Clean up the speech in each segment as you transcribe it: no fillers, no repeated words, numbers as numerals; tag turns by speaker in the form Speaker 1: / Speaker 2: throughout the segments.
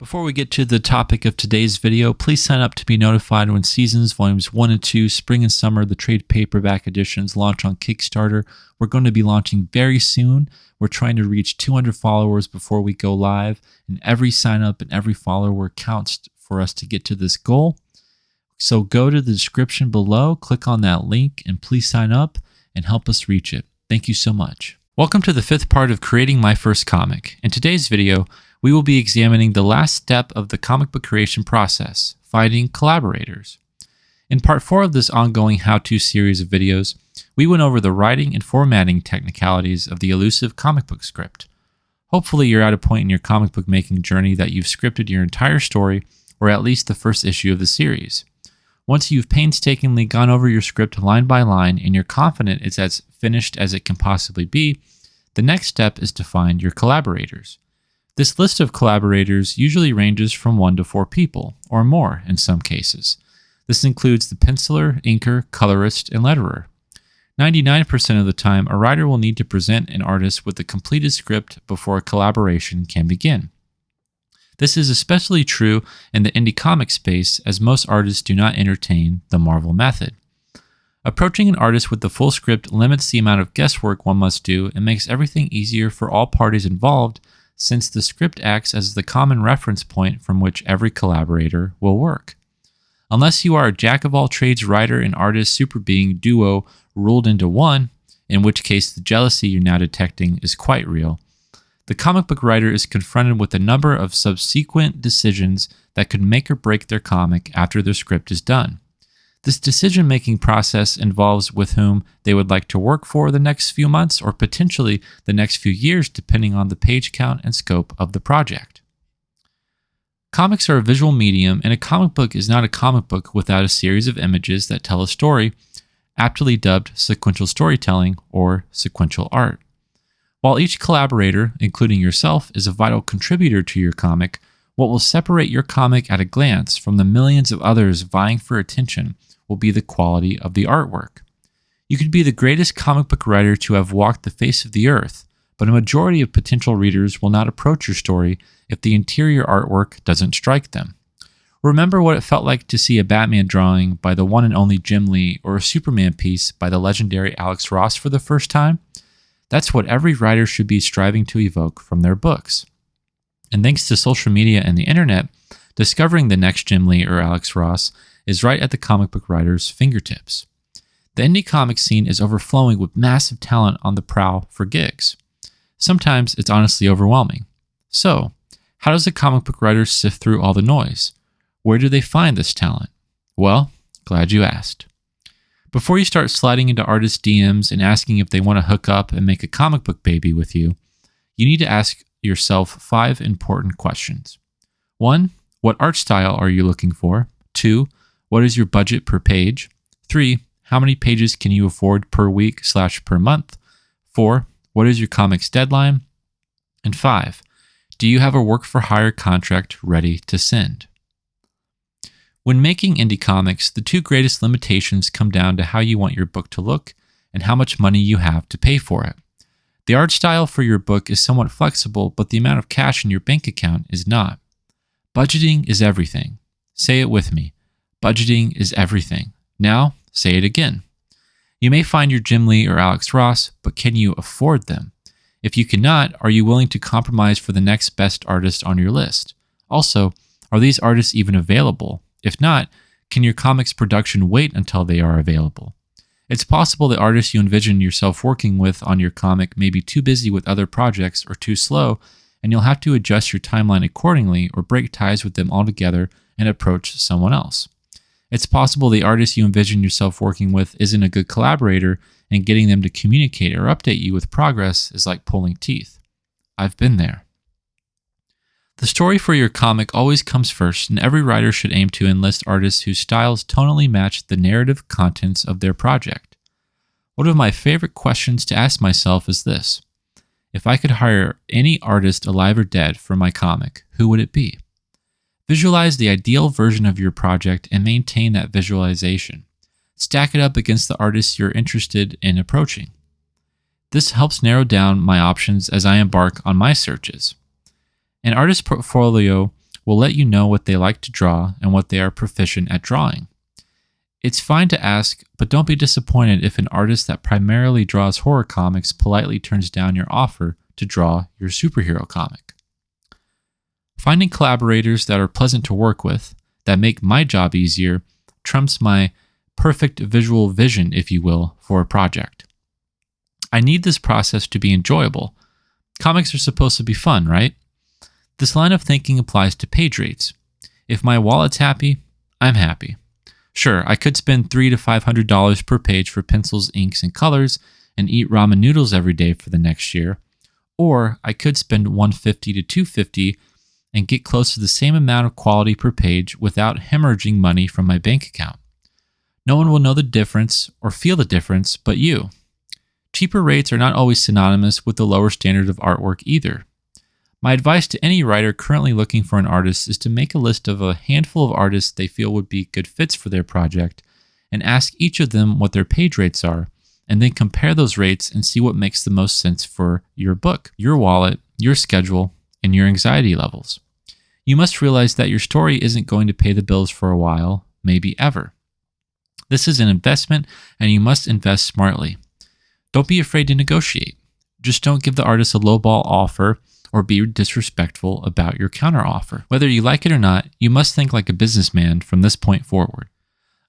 Speaker 1: Before we get to the topic of today's video, please sign up to be notified when Seasons Volumes 1 and 2, Spring and Summer, the trade paperback editions launch on Kickstarter. We're going to be launching very soon. We're trying to reach 200 followers before we go live, and every sign up and every follower counts for us to get to this goal. So go to the description below, click on that link, and please sign up and help us reach it. Thank you so much. Welcome to the fifth part of creating my first comic. In today's video, we will be examining the last step of the comic book creation process, finding collaborators. In part 4 of this ongoing how-to series of videos, we went over the writing and formatting technicalities of the elusive comic book script. Hopefully you're at a point in your comic book making journey that you've scripted your entire story, or at least the first issue of the series. Once you've painstakingly gone over your script line by line and you're confident it's as finished as it can possibly be, the next step is to find your collaborators. This list of collaborators usually ranges from 1 to 4 people, or more in some cases. This includes the penciler, inker, colorist, and letterer. 99% of the time, a writer will need to present an artist with a completed script before a collaboration can begin. This is especially true in the indie comic space, as most artists do not entertain the Marvel method. Approaching an artist with the full script limits the amount of guesswork one must do and makes everything easier for all parties involved, since the script acts as the common reference point from which every collaborator will work. Unless you are a jack-of-all-trades writer and artist super being duo rolled into one, in which case the jealousy you're now detecting is quite real, the comic book writer is confronted with a number of subsequent decisions that could make or break their comic after their script is done. This decision-making process involves with whom they would like to work for the next few months or potentially the next few years, depending on the page count and scope of the project. Comics are a visual medium, and a comic book is not a comic book without a series of images that tell a story, aptly dubbed sequential storytelling or sequential art. While each collaborator, including yourself, is a vital contributor to your comic, what will separate your comic at a glance from the millions of others vying for attention will be the quality of the artwork. You could be the greatest comic book writer to have walked the face of the earth, but a majority of potential readers will not approach your story if the interior artwork doesn't strike them. Remember what it felt like to see a Batman drawing by the one and only Jim Lee or a Superman piece by the legendary Alex Ross for the first time? That's what every writer should be striving to evoke from their books. And thanks to social media and the internet, discovering the next Jim Lee or Alex Ross is right at the comic book writer's fingertips. The indie comic scene is overflowing with massive talent on the prowl for gigs. Sometimes it's honestly overwhelming. So, how does a comic book writer sift through all the noise? Where do they find this talent? Well, glad you asked. Before you start sliding into artist DMs and asking if they want to hook up and make a comic book baby with you, you need to ask yourself 5 important questions. 1. What art style are you looking for? 2. What is your budget per page? 3. How many pages can you afford per week/per month? 4. What is your comic's deadline? And 5. Do you have a work-for-hire contract ready to send? When making indie comics, the 2 greatest limitations come down to how you want your book to look and how much money you have to pay for it. The art style for your book is somewhat flexible, but the amount of cash in your bank account is not. Budgeting is everything. Say it with me. Budgeting is everything. Now, say it again. You may find your Jim Lee or Alex Ross, but can you afford them? If you cannot, are you willing to compromise for the next best artist on your list? Also, are these artists even available? If not, can your comic's production wait until they are available? It's possible the artists you envision yourself working with on your comic may be too busy with other projects or too slow, and you'll have to adjust your timeline accordingly or break ties with them altogether and approach someone else. It's possible the artist you envision yourself working with isn't a good collaborator, and getting them to communicate or update you with progress is like pulling teeth. I've been there. The story for your comic always comes first, and every writer should aim to enlist artists whose styles tonally match the narrative contents of their project. One of my favorite questions to ask myself is this: if I could hire any artist alive or dead for my comic, who would it be? Visualize the ideal version of your project and maintain that visualization. Stack it up against the artists you're interested in approaching. This helps narrow down my options as I embark on my searches. An artist portfolio will let you know what they like to draw and what they are proficient at drawing. It's fine to ask, but don't be disappointed if an artist that primarily draws horror comics politely turns down your offer to draw your superhero comic. Finding collaborators that are pleasant to work with, that make my job easier, trumps my perfect visual vision, if you will, for a project. I need this process to be enjoyable. Comics are supposed to be fun, right? This line of thinking applies to page rates. If my wallet's happy, I'm happy. Sure, I could spend $300 to $500 per page for pencils, inks, and colors and eat ramen noodles every day for the next year, or I could spend $150 to $250 and get close to the same amount of quality per page without hemorrhaging money from my bank account. No one will know the difference or feel the difference but you. Cheaper rates are not always synonymous with the lower standard of artwork either. My advice to any writer currently looking for an artist is to make a list of a handful of artists they feel would be good fits for their project and ask each of them what their page rates are, and then compare those rates and see what makes the most sense for your book, your wallet, your schedule, and your anxiety levels. You must realize that your story isn't going to pay the bills for a while, maybe ever. This is an investment, and you must invest smartly. Don't be afraid to negotiate. Just don't give the artist a lowball offer or be disrespectful about your counteroffer. Whether you like it or not, you must think like a businessman from this point forward.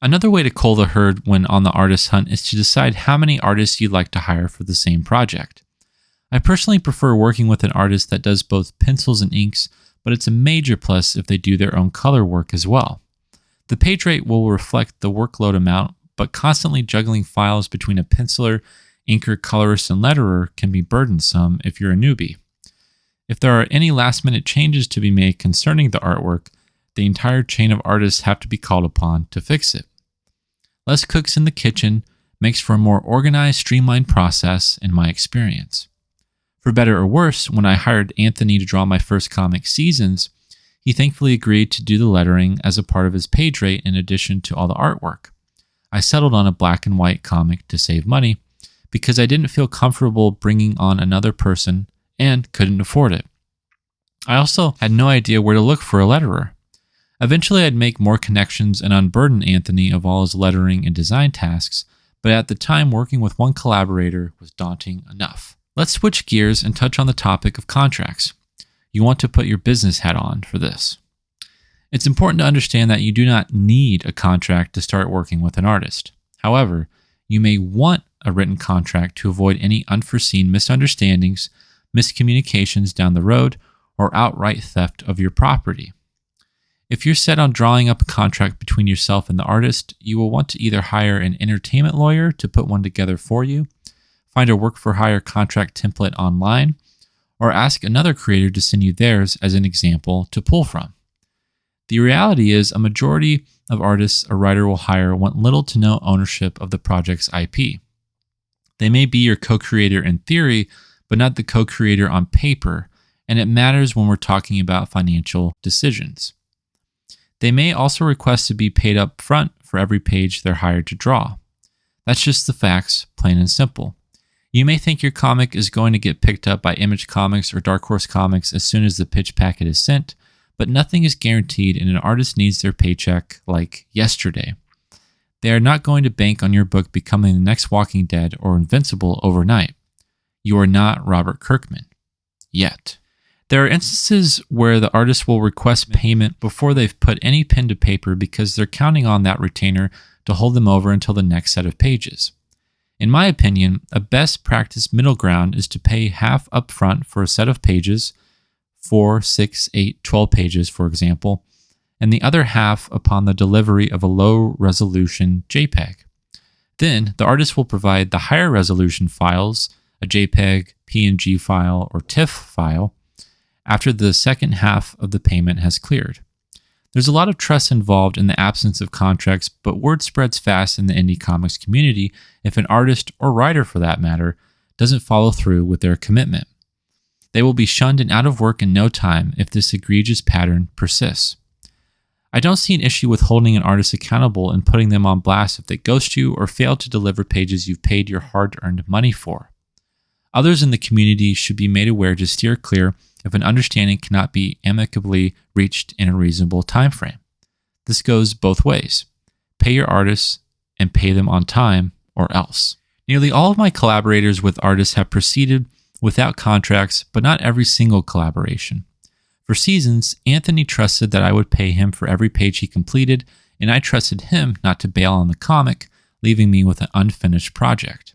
Speaker 1: Another way to cull the herd when on the artist hunt is to decide how many artists you'd like to hire for the same project. I personally prefer working with an artist that does both pencils and inks, but it's a major plus if they do their own color work as well. The page rate will reflect the workload amount, but constantly juggling files between a penciler, inker, colorist, and letterer can be burdensome if you're a newbie. If there are any last-minute changes to be made concerning the artwork, the entire chain of artists have to be called upon to fix it. Less cooks in the kitchen makes for a more organized, streamlined process in my experience. For better or worse, when I hired Anthony to draw my first comic, Seasons, he thankfully agreed to do the lettering as a part of his page rate in addition to all the artwork. I settled on a black and white comic to save money because I didn't feel comfortable bringing on another person and couldn't afford it. I also had no idea where to look for a letterer. Eventually, I'd make more connections and unburden Anthony of all his lettering and design tasks, but at the time, working with one collaborator was daunting enough. Let's switch gears and touch on the topic of contracts. You want to put your business hat on for this. It's important to understand that you do not need a contract to start working with an artist. However, you may want a written contract to avoid any unforeseen misunderstandings, miscommunications down the road, or outright theft of your property. If you're set on drawing up a contract between yourself and the artist, you will want to either hire an entertainment lawyer to put one together for you, find a work-for-hire contract template online, or ask another creator to send you theirs as an example to pull from. The reality is a majority of artists a writer will hire want little to no ownership of the project's IP. They may be your co-creator in theory, but not the co-creator on paper, and it matters when we're talking about financial decisions. They may also request to be paid up front for every page they're hired to draw. That's just the facts, plain and simple. You may think your comic is going to get picked up by Image Comics or Dark Horse Comics as soon as the pitch packet is sent, but nothing is guaranteed and an artist needs their paycheck like yesterday. They are not going to bank on your book becoming the next Walking Dead or Invincible overnight. You are not Robert Kirkman. Yet. There are instances where the artist will request payment before they've put any pen to paper because they're counting on that retainer to hold them over until the next set of pages. In my opinion, a best practice middle ground is to pay half up front for a set of pages, 4, 6, 8, 12 pages, for example, and the other half upon the delivery of a low-resolution JPEG. Then, the artist will provide the higher resolution files, a JPEG, PNG file, or TIFF file, after the second half of the payment has cleared. There's a lot of trust involved in the absence of contracts, but word spreads fast in the indie comics community if an artist, or writer for that matter, doesn't follow through with their commitment. They will be shunned and out of work in no time if this egregious pattern persists. I don't see an issue with holding an artist accountable and putting them on blast if they ghost you or fail to deliver pages you've paid your hard-earned money for. Others in the community should be made aware to steer clear if an understanding cannot be amicably reached in a reasonable time frame. This goes both ways. Pay your artists and pay them on time or else. Nearly all of my collaborators with artists have proceeded without contracts, but not every single collaboration. For Seasons, Anthony trusted that I would pay him for every page he completed, and I trusted him not to bail on the comic, leaving me with an unfinished project.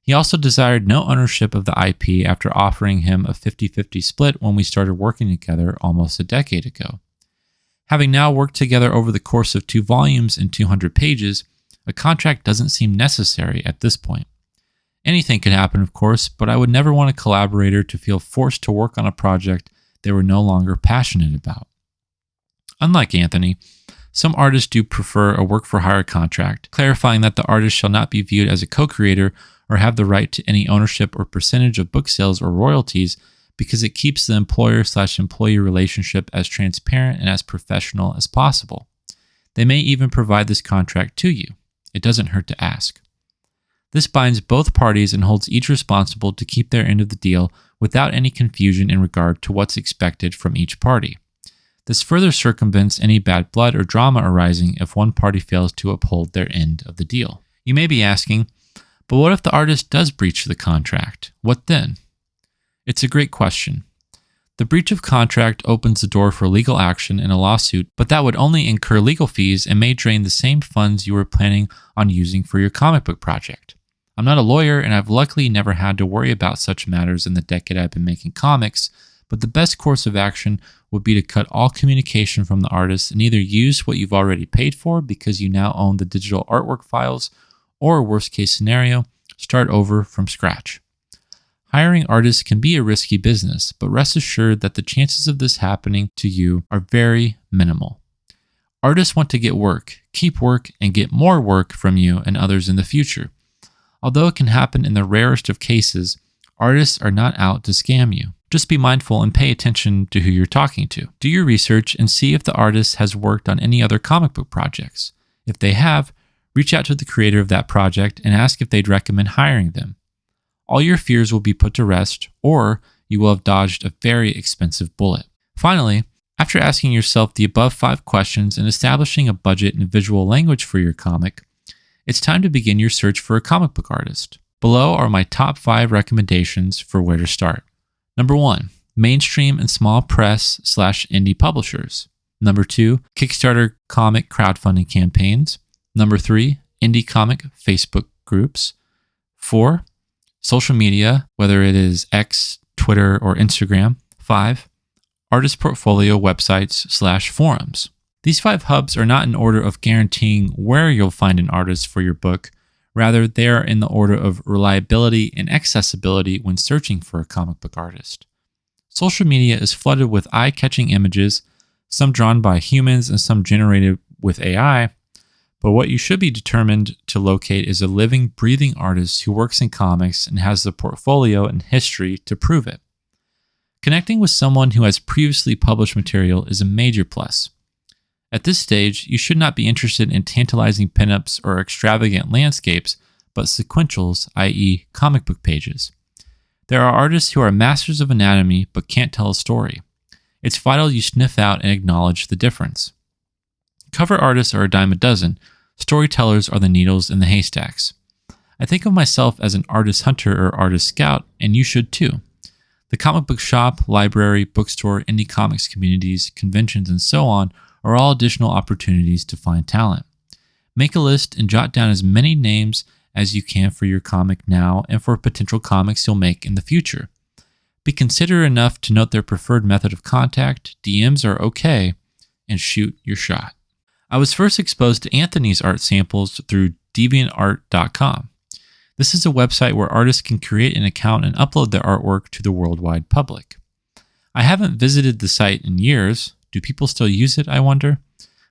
Speaker 1: He also desired no ownership of the IP after offering him a 50-50 split when we started working together almost a decade ago. Having now worked together over the course of 2 volumes and 200 pages, a contract doesn't seem necessary at this point. Anything could happen, of course, but I would never want a collaborator to feel forced to work on a project they were no longer passionate about. Unlike Anthony, some artists do prefer a work-for-hire contract, clarifying that the artist shall not be viewed as a co-creator or have the right to any ownership or percentage of book sales or royalties because it keeps the employer/employee relationship as transparent and as professional as possible. They may even provide this contract to you. It doesn't hurt to ask. This binds both parties and holds each responsible to keep their end of the deal without any confusion in regard to what's expected from each party. This further circumvents any bad blood or drama arising if one party fails to uphold their end of the deal. You may be asking, but what if the artist does breach the contract? What then? It's a great question. The breach of contract opens the door for legal action in a lawsuit, but that would only incur legal fees and may drain the same funds you were planning on using for your comic book project. I'm not a lawyer, and I've luckily never had to worry about such matters in the decade I've been making comics, but the best course of action would be to cut all communication from the artist and either use what you've already paid for because you now own the digital artwork files, or worst case scenario, start over from scratch. Hiring artists can be a risky business, but rest assured that the chances of this happening to you are very minimal. Artists want to get work, keep work, and get more work from you and others in the future. Although it can happen in the rarest of cases, artists are not out to scam you. Just be mindful and pay attention to who you're talking to. Do your research and see if the artist has worked on any other comic book projects. If they have, reach out to the creator of that project and ask if they'd recommend hiring them. All your fears will be put to rest, or you will have dodged a very expensive bullet. Finally, after asking yourself the above 5 questions and establishing a budget and visual language for your comic, it's time to begin your search for a comic book artist. Below are my top 5 recommendations for where to start. Number 1, mainstream and small press/indie publishers. Number 2, Kickstarter comic crowdfunding campaigns. Number 3, indie comic Facebook groups. 4, social media, whether it is X, Twitter, or Instagram. 5, artist portfolio websites/forums. These 5 hubs are not in order of guaranteeing where you'll find an artist for your book. Rather, they are in the order of reliability and accessibility when searching for a comic book artist. Social media is flooded with eye-catching images, some drawn by humans and some generated with AI, but what you should be determined to locate is a living, breathing artist who works in comics and has the portfolio and history to prove it. Connecting with someone who has previously published material is a major plus. At this stage, you should not be interested in tantalizing pinups or extravagant landscapes, but sequentials, i.e. comic book pages. There are artists who are masters of anatomy but can't tell a story. It's vital you sniff out and acknowledge the difference. Cover artists are a dime a dozen. Storytellers are the needles in the haystacks. I think of myself as an artist hunter or artist scout, and you should too. The comic book shop, library, bookstore, indie comics communities, conventions, and so on are all additional opportunities to find talent. Make a list and jot down as many names as you can for your comic now and for potential comics you'll make in the future. Be considerate enough to note their preferred method of contact, DMs are okay, and shoot your shot. I was first exposed to Anthony's art samples through DeviantArt.com. This is a website where artists can create an account and upload their artwork to the worldwide public. I haven't visited the site in years. Do people still use it, I wonder?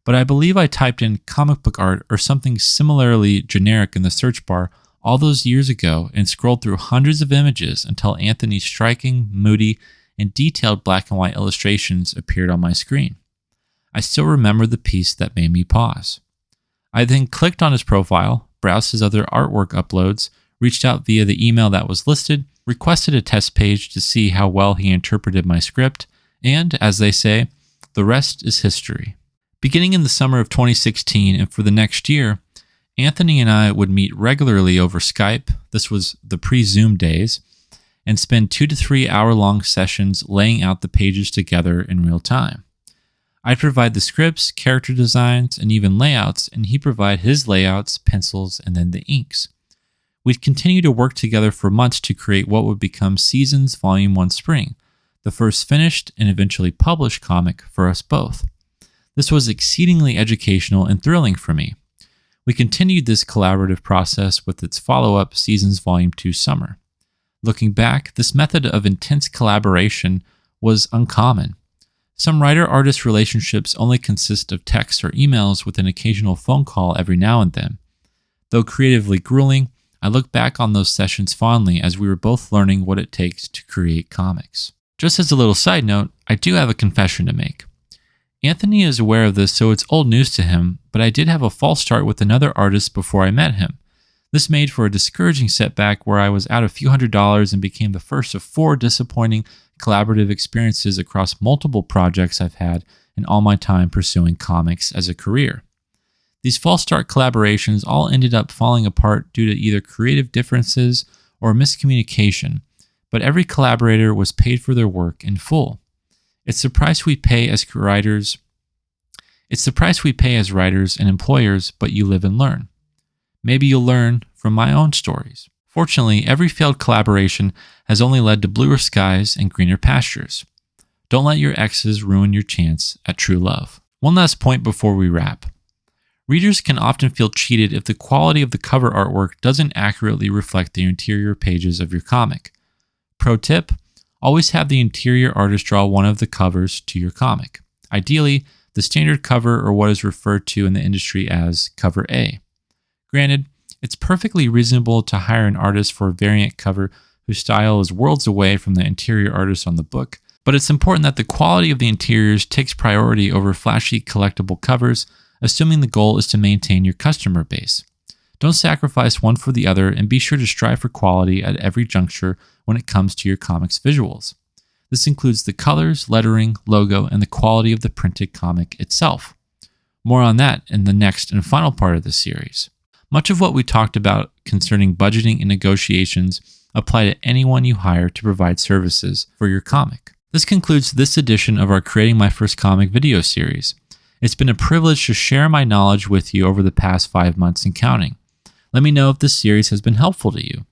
Speaker 1: But I believe I typed in comic book art or something similarly generic in the search bar all those years ago and scrolled through hundreds of images until Anthony's striking, moody, and detailed black and white illustrations appeared on my screen. I still remember the piece that made me pause. I then clicked on his profile, browsed his other artwork uploads, reached out via the email that was listed, requested a test page to see how well he interpreted my script, and, as they say, the rest is history. Beginning in the summer of 2016 and for the next year, Anthony and I would meet regularly over Skype, this was the pre-Zoom days, and spend 2 to 3 hour-long sessions laying out the pages together in real time. I'd provide the scripts, character designs, and even layouts, and he'd provide his layouts, pencils, and then the inks. We'd continue to work together for months to create what would become Seasons Volume 1 Spring, the first finished and eventually published comic for us both. This was exceedingly educational and thrilling for me. We continued this collaborative process with its follow-up Seasons Volume 2 Summer. Looking back, this method of intense collaboration was uncommon. Some writer-artist relationships only consist of texts or emails with an occasional phone call every now and then. Though creatively grueling, I look back on those sessions fondly as we were both learning what it takes to create comics. Just as a little side note, I do have a confession to make. Anthony is aware of this, so it's old news to him, but I did have a false start with another artist before I met him. This made for a discouraging setback where I was out a few $100s and became the first of 4 disappointing collaborative experiences across multiple projects I've had in all my time pursuing comics as a career. These false start collaborations all ended up falling apart due to either creative differences or miscommunication, but every collaborator was paid for their work in full. It's the price we pay as writers. It's the price we pay as writers and employers, but you live and learn. Maybe you'll learn from my own stories. Fortunately, every failed collaboration has only led to bluer skies and greener pastures. Don't let your exes ruin your chance at true love. One last point before we wrap. Readers can often feel cheated if the quality of the cover artwork doesn't accurately reflect the interior pages of your comic. Pro tip, always have the interior artist draw one of the covers to your comic. Ideally, the standard cover or what is referred to in the industry as cover A. Granted, it's perfectly reasonable to hire an artist for a variant cover whose style is worlds away from the interior artist on the book, but it's important that the quality of the interiors takes priority over flashy collectible covers, assuming the goal is to maintain your customer base. Don't sacrifice one for the other, and be sure to strive for quality at every juncture when it comes to your comic's visuals. This includes the colors, lettering, logo, and the quality of the printed comic itself. More on that in the next and final part of the series. Much of what we talked about concerning budgeting and negotiations apply to anyone you hire to provide services for your comic. This concludes this edition of our Creating My First Comic video series. It's been a privilege to share my knowledge with you over the past 5 months and counting. Let me know if this series has been helpful to you.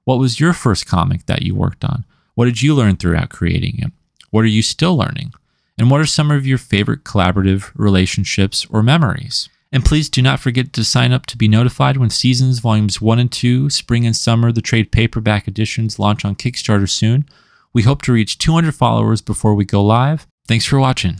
Speaker 1: What was your first comic that you worked on? What did you learn throughout creating it? What are you still learning? And what are some of your favorite collaborative relationships or memories? And please do not forget to sign up to be notified when Seasons Volumes 1 and 2, Spring and Summer, the trade paperback editions launch on Kickstarter soon. We hope to reach 200 followers before we go live. Thanks for watching.